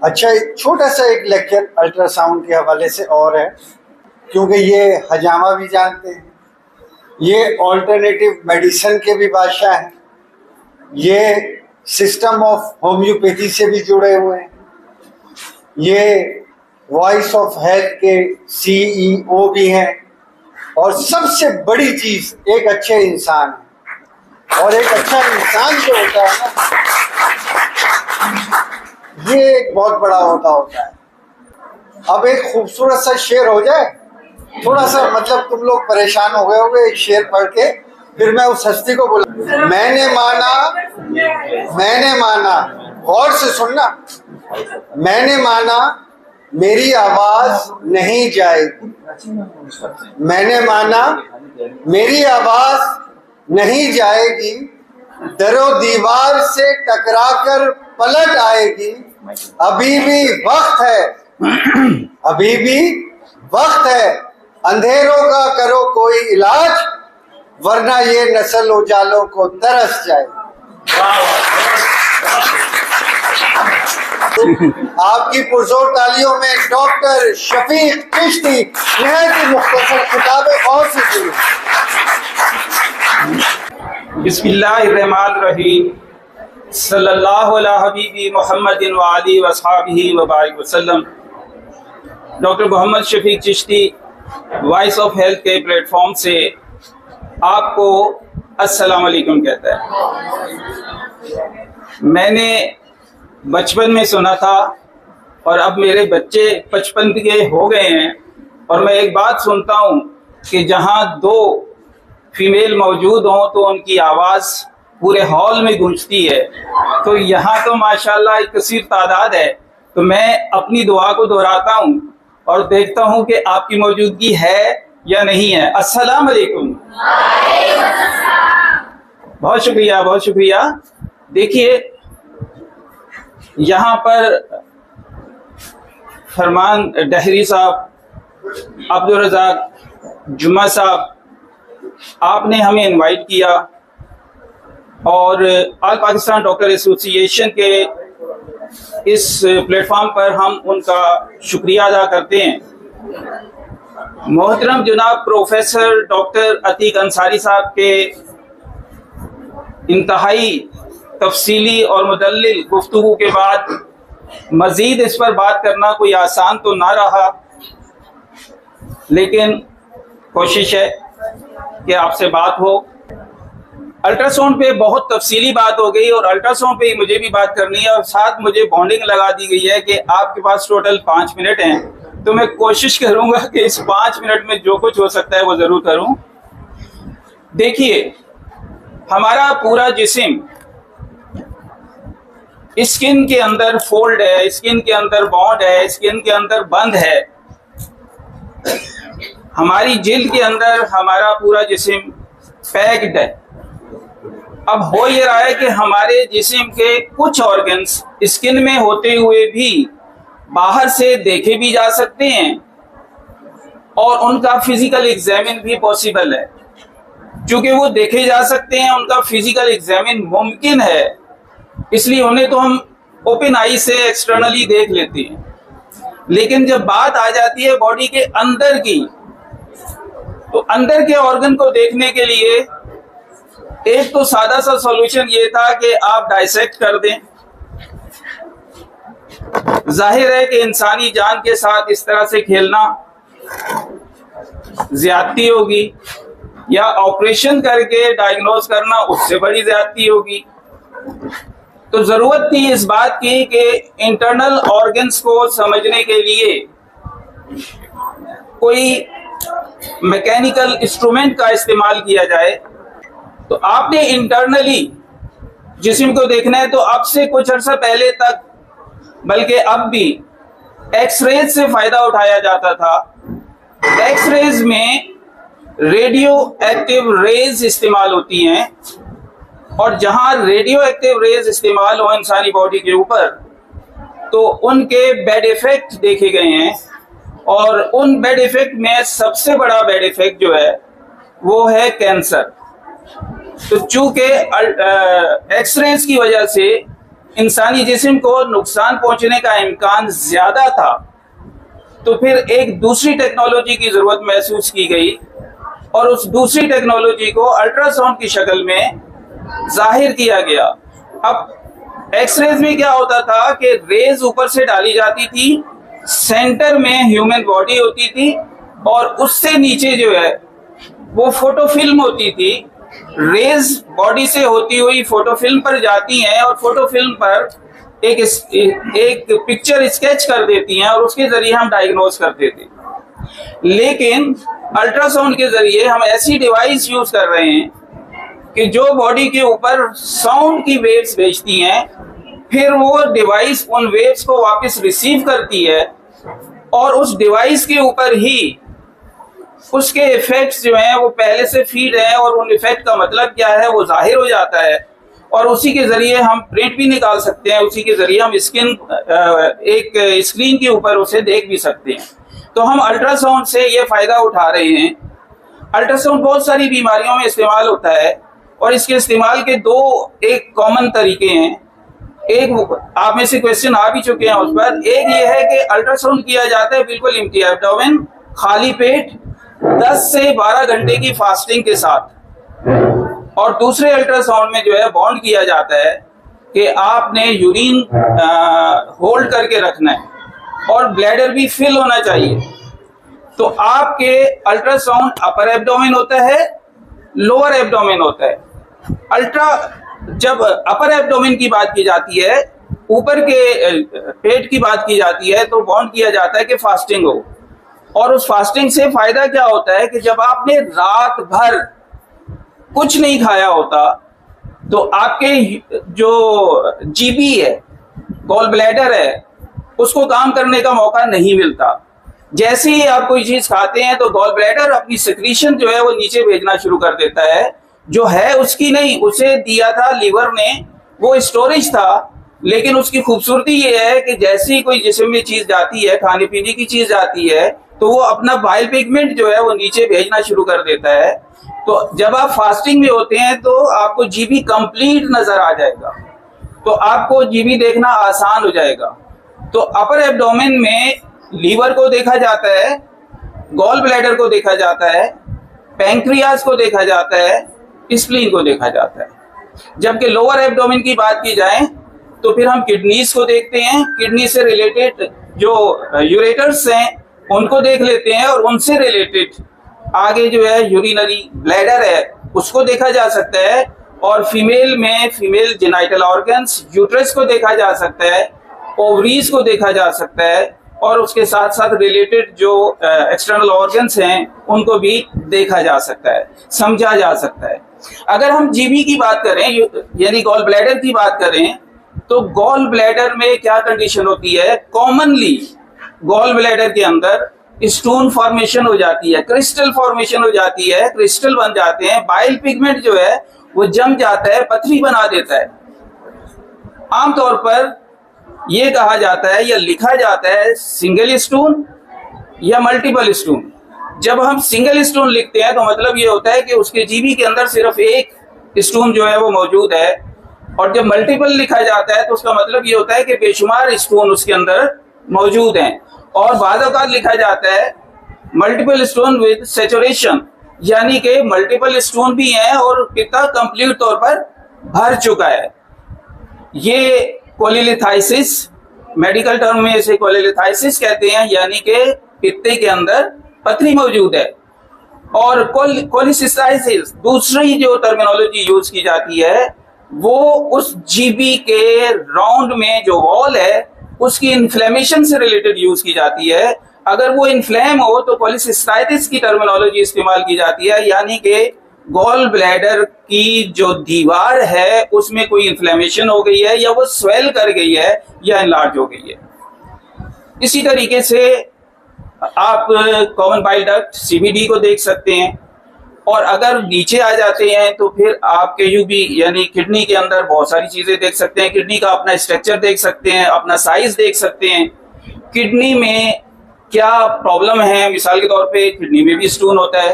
अच्छा, छोटा सा एक लेक्चर अल्ट्रासाउंड के हवाले से और है, क्योंकि ये हजामा भी जानते हैं, ये ऑल्टरनेटिव मेडिसिन के भी बादशाह हैं, ये सिस्टम ऑफ होम्योपैथी से भी जुड़े हुए हैं, ये वॉइस ऑफ हेल्थ के CEO भी हैं, और सबसे बड़ी चीज एक अच्छे इंसान है। और एक अच्छा इंसान जो होता है ना, ये एक बहुत बड़ा होता है। अब एक खूबसूरत सा शेर हो जाए, थोड़ा सा मतलब तुम लोग परेशान हो गए होगे एक शेर पढ़ के, फिर मैं उस हस्ती को बोला, मैंने माना, गौर से सुनना, मैंने माना मेरी आवाज नहीं जाएगी, मैंने माना मेरी आवाज नहीं जाएगी, दरो दीवार से टकराकर पलट आएगी, अभी भी वक्त है, अभी भी वक्त है, अंधेरों का करो कोई इलाज, वरना ये नस्ल उजालों को तरस जाए। आपकी पुरजोर तालियों में डॉक्टर शफीक चिश्ती नहर की मुख्तसर किताबें और से शुरू। बिस्मिल्लाहिर्रहमानिर्रहीम, सल्लल्लाहु अला हबीबी मुहम्मदिन व आलिहि व अस्हाबिही व बारिक वसल्लम। Doctor Mohammad Shafiq Chishti voice of health के प्लेटफॉर्म से आपको अस्सलाम वालेकुम कहता है। मैंने बचपन में सुना था और अब मेरे बच्चे 55 के हो गए हैं, और मैं एक बात सुनता हूँ कि जहाँ 2 फीमेल मौजूद हों तो उनकी आवाज़ पूरे हॉल में गूंजती है। तो यहाँ तो माशाल्लाह एक कसीर तादाद है। तो मैं अपनी दुआ को दोहराता हूँ और देखता हूँ कि आपकी मौजूदगी है या नहीं है। अस्सलाम वालेकुम। बहुत शुक्रिया, बहुत शुक्रिया। देखिए, यहाँ पर फरमान डहरी साहब, अब्दुल रज़ाक जुम्मा साहब, आपने हमें इनवाइट किया और ऑल पाकिस्तान डॉक्टर एसोसिएशन के इस प्लेटफॉर्म पर हम उनका शुक्रिया अदा करते हैं। मोहतरम जनाब प्रोफेसर डॉक्टर अतीक अंसारी साहब के इंतहाई तफसीली और मुदल्लिल गुफ्तगू के बाद मज़ीद इस पर बात करना कोई आसान तो ना रहा, लेकिन कोशिश है कि आपसे बात हो। अल्ट्रासाउंड पे बहुत तफसीली बात हो गई और अल्ट्रासाउंड पे ही मुझे भी बात करनी है, और साथ मुझे बॉन्डिंग लगा दी गई है कि आपके पास टोटल 5 मिनट हैं, तो मैं कोशिश करूंगा कि इस 5 मिनट में जो कुछ हो सकता है वो ज़रूर करूं। देखिए, हमारा पूरा जिस्म स्किन के अंदर फोल्ड है, स्किन के अंदर बॉन्ड है, स्किन के अंदर बंद है। हमारी जिल्द के अंदर हमारा पूरा जिस्म पैक्ड है। अब हो ये रहा है कि हमारे जिस्म के कुछ ऑर्गन्स स्किन में होते हुए भी बाहर से देखे भी जा सकते हैं और उनका फिजिकल एग्जामिन भी पॉसिबल है। चूंकि वो देखे जा सकते हैं, उनका फिजिकल एग्जामिन मुमकिन है, इसलिए उन्हें तो हम ओपन आई से एक्सटर्नली देख लेते हैं। लेकिन जब बात आ जाती है बॉडी के अंदर की, तो अंदर के ऑर्गन को देखने के लिए एक तो सादा सा सॉल्यूशन ये था कि आप डाइसेक्ट कर दें। जाहिर है कि इंसानी जान के साथ इस तरह से खेलना ज्यादती होगी, या ऑपरेशन करके डायग्नोज करना उससे बड़ी ज्यादती होगी। तो जरूरत थी इस बात की कि इंटरनल ऑर्गन्स को समझने के लिए कोई मैकेनिकल इंस्ट्रूमेंट का इस्तेमाल किया जाए। तो आपने इंटरनली जिस्म को देखना है तो अब से कुछ अर्सा पहले तक, बल्कि अब भी, एक्सरेज से फायदा उठाया जाता था। एक्सरेज में रेडियो एक्टिव रेज इस्तेमाल होती हैं, और जहां रेडियो एक्टिव रेज इस्तेमाल हो इंसानी बॉडी के ऊपर, तो उनके बैड इफेक्ट देखे गए हैं। और उन बैड इफेक्ट में सबसे बड़ा बैड इफेक्ट जो है वो है कैंसर। तो चूंकि एक्सरेज की वजह से इंसानी जिस्म को नुकसान पहुंचने का इम्कान ज्यादा था, तो फिर एक दूसरी टेक्नोलॉजी की जरूरत महसूस की गई और उस दूसरी टेक्नोलॉजी को अल्ट्रासाउंड की शक्ल में जाहिर किया गया। अब एक्सरेज में क्या होता था कि रेज ऊपर से डाली जाती थी, सेंटर में ह्यूमन बॉडी होती थी और उससे नीचे जो है वो फोटो फिल्म होती थी। रेज बॉडी से होती हुई फोटो फिल्म पर जाती हैं और फोटो फिल्म पर एक पिक्चर स्केच कर देती हैं और उसके जरिए हम डायग्नोज करते थे। लेकिन अल्ट्रासाउंड के जरिए हम ऐसी डिवाइस यूज कर रहे हैं कि जो बॉडी के ऊपर साउंड की वेव्स भेजती हैं, फिर वो डिवाइस उन वेव्स को वापस रिसीव करती है और उस डिवाइस के ऊपर ही उसके इफेक्ट्स जो हैं वो पहले से फीड है और उन इफेक्ट का मतलब क्या है वो जाहिर हो जाता है और उसी के जरिए हम प्रिंट भी निकाल सकते हैं, उसी के जरिए हम एक स्क्रीन के ऊपर उसे देख भी सकते हैं। तो हम अल्ट्रासाउंड से ये फायदा उठा रहे हैं। अल्ट्रासाउंड बहुत सारी बीमारियों में इस्तेमाल होता है और इसके इस्तेमाल के दो एक कॉमन तरीके हैं। एक आप में से क्वेश्चन आ भी चुके हैं उस पर। एक ये है कि अल्ट्रासाउंड किया जाता है बिल्कुल एम्प्टी एब्डोमेन, खाली पेट, 10 से 12 घंटे की फास्टिंग के साथ। और दूसरे अल्ट्रासाउंड में जो है बॉन्ड किया जाता है कि आपने यूरिन होल्ड करके रखना है और ब्लैडर भी फिल होना चाहिए। तो आपके अल्ट्रासाउंड अपर एब्डोमेन होता है, लोअर एब्डोमेन होता है। जब अपर एब्डोमेन की बात की जाती है, ऊपर के पेट की बात की जाती है, तो बॉन्ड किया जाता है कि फास्टिंग हो। और उस फास्टिंग से फायदा क्या होता है कि जब आपने रात भर कुछ नहीं खाया होता तो आपके जो जीबी है, गॉल ब्लैडर है, उसको काम करने का मौका नहीं मिलता। जैसे ही आप कोई चीज खाते हैं तो गॉल ब्लैडर अपनी सिक्रीशन जो है वो नीचे भेजना शुरू कर देता है, जो है उसकी नहीं, उसे दिया था लीवर ने, वो स्टोरेज था। लेकिन उसकी खूबसूरती ये है कि जैसे ही कोई जिस्म में चीज जाती है, खाने पीने की चीज जाती है, तो वो अपना बाइल पिगमेंट जो है वो नीचे भेजना शुरू कर देता है। तो जब आप फास्टिंग में होते हैं तो आपको जीबी कंप्लीट नजर आ जाएगा, तो आपको जीबी देखना आसान हो जाएगा। तो अपर एब्डोमेन में लीवर को देखा जाता है, गॉल ब्लैडर को देखा जाता है, पैंक्रियाज को देखा जाता है, स्प्लीन को देखा जाता है। जबकि लोअर एब्डोमेन की बात की जाए तो फिर हम किडनीज को देखते हैं, किडनी से रिलेटेड जो यूरेटर्स हैं उनको देख लेते हैं और उनसे रिलेटेड आगे जो है यूरिनरी ब्लैडर है उसको देखा जा सकता है। और फीमेल में फीमेल जेनाइटल ऑर्गन्स, यूट्रस को देखा जा सकता है, ओवरीज को देखा जा सकता है और उसके साथ साथ रिलेटेड जो एक्सटर्नल ऑर्गन्स हैं उनको भी देखा जा सकता है, समझा जा सकता है। अगर हम जीबी की बात करें यानी गॉल ब्लैडर की बात करें तो गॉल ब्लैडर में क्या कंडीशन होती है, कॉमनली गॉल ब्लैडर के अंदर स्टोन फॉर्मेशन हो जाती है, क्रिस्टल फॉर्मेशन हो जाती है, क्रिस्टल बन जाते हैं, बाइल पिगमेंट जो है वो जम जाता है, पथरी बना देता है। आमतौर पर यह कहा जाता है या लिखा जाता है सिंगल स्टोन या मल्टीपल स्टोन। जब हम सिंगल स्टोन लिखते हैं तो मतलब ये होता है कि उसके जीबी के अंदर सिर्फ एक स्टोन जो है वो मौजूद है, और जब मल्टीपल लिखा जाता है तो उसका मतलब ये होता है कि बेशुमार स्टोन उसके अंदर मौजूद हैं। और बाद औक़ात लिखा जाता है मल्टीपल स्टोन विद सैचुरेशन, यानी कि मल्टीपल स्टोन भी हैं और पित्ता कंप्लीट तौर पर भर चुका है। ये कोलिलिथाइसिस, मेडिकल टर्म में इसे कोलिलिथाइसिस कहते हैं, यानी कि पित्ते के अंदर पथरी मौजूद है। और कोलिसिस्टाइसिस दूसरी जो टर्मिनोलॉजी यूज की जाती है वो उस जीबी के राउंड में जो वॉल है उसकी इन्फ्लेमेशन से रिलेटेड यूज की जाती है। अगर वो इन्फ्लेम हो तो कोलिसिस्टाइटिस की टर्मिनोलॉजी इस्तेमाल की जाती है, यानी कि गॉल ब्लैडर की जो दीवार है उसमें कोई इन्फ्लेमेशन हो गई है या वो स्वेल कर गई है या एनलार्ज हो गई है। इसी तरीके से आप कॉमन बाइल डक्ट सीबीडी को देख सकते हैं। और अगर नीचे आ जाते हैं तो फिर आप केयूबी यानी किडनी के अंदर बहुत सारी चीजें देख सकते हैं। किडनी का अपना स्ट्रक्चर देख सकते हैं, अपना साइज देख सकते हैं, किडनी में क्या प्रॉब्लम है। मिसाल के तौर पे किडनी में भी स्टोन होता है,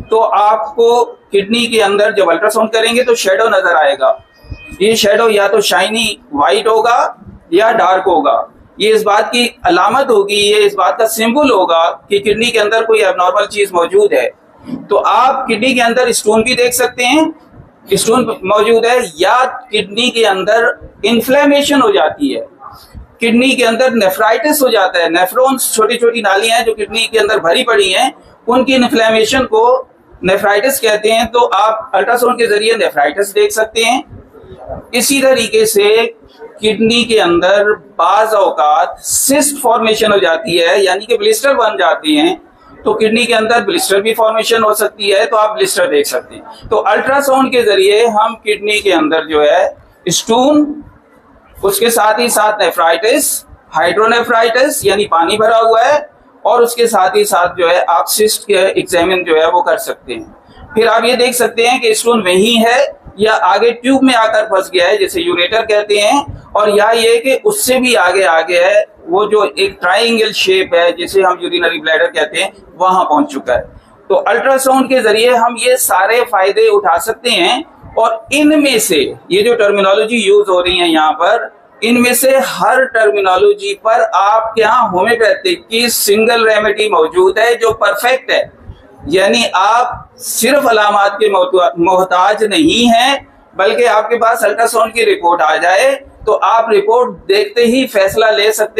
तो आपको किडनी के अंदर जब अल्ट्रासाउंड करेंगे तो शेडो नजर आएगा, ये शेडो या तो शाइनी वाइट होगा या डार्क होगा। ये इस बात की अलामत होगी, ये इस बात का सिंबल होगा कि किडनी के अंदर कोई एबनॉर्मल चीज मौजूद है। तो आप किडनी के अंदर स्टोन भी देख सकते हैं, स्टोन मौजूद है, या किडनी के अंदर इन्फ्लेमेशन हो जाती है, किडनी के अंदर नेफ्राइटिस हो जाता है। नेफ्रॉन्स छोटी छोटी नालियां हैं जो किडनी के अंदर भरी पड़ी हैं, उनकी इन्फ्लेमेशन को नेफ्राइटिस कहते हैं। तो आप अल्ट्रासाउंड के जरिए नेफ्राइटिस देख सकते हैं। इसी तरीके से किडनी के अंदर बाज औकात सिस्ट फॉर्मेशन हो जाती है, यानी कि ब्लिस्टर बन जाते हैं। तो किडनी के अंदर ब्लिस्टर भी फॉर्मेशन हो सकती है, तो आप ब्लिस्टर देख सकते हैं। तो अल्ट्रासाउंड के जरिए हम किडनी के अंदर जो है स्टोन, उसके साथ ही साथ नेफ्राइटिस, हाइड्रोनेफ्राइटिस यानी पानी भरा हुआ है, और उसके साथ ही साथ जो है आप सिस्ट के एग्जामिन जो है वो कर सकते हैं। फिर आप ये देख सकते हैं कि स्टोन वही है या आगे ट्यूब में आकर फंस गया है, जैसे यूरेटर कहते हैं, और या ये कि उससे भी आगे है, वो जो एक ट्राइंगल शेप है जिसे हम यूरिनरी ब्लैडर कहते हैं, वहां पहुंच चुका है। तो अल्ट्रासाउंड के जरिए हम ये सारे फायदे उठा सकते हैं। और इनमें से ये जो टर्मिनोलॉजी यूज हो रही है यहाँ पर, इनमें से हर टर्मिनोलॉजी पर आपके यहाँ होम्योपैथिक की सिंगल रेमेडी मौजूद है जो परफेक्ट है। यानी आप सिर्फ अलामात के मोहताज नहीं हैं, बल्कि आपके पास अल्ट्रासाउंड की रिपोर्ट आ जाए तो आप रिपोर्ट देखते ही फैसला ले सकते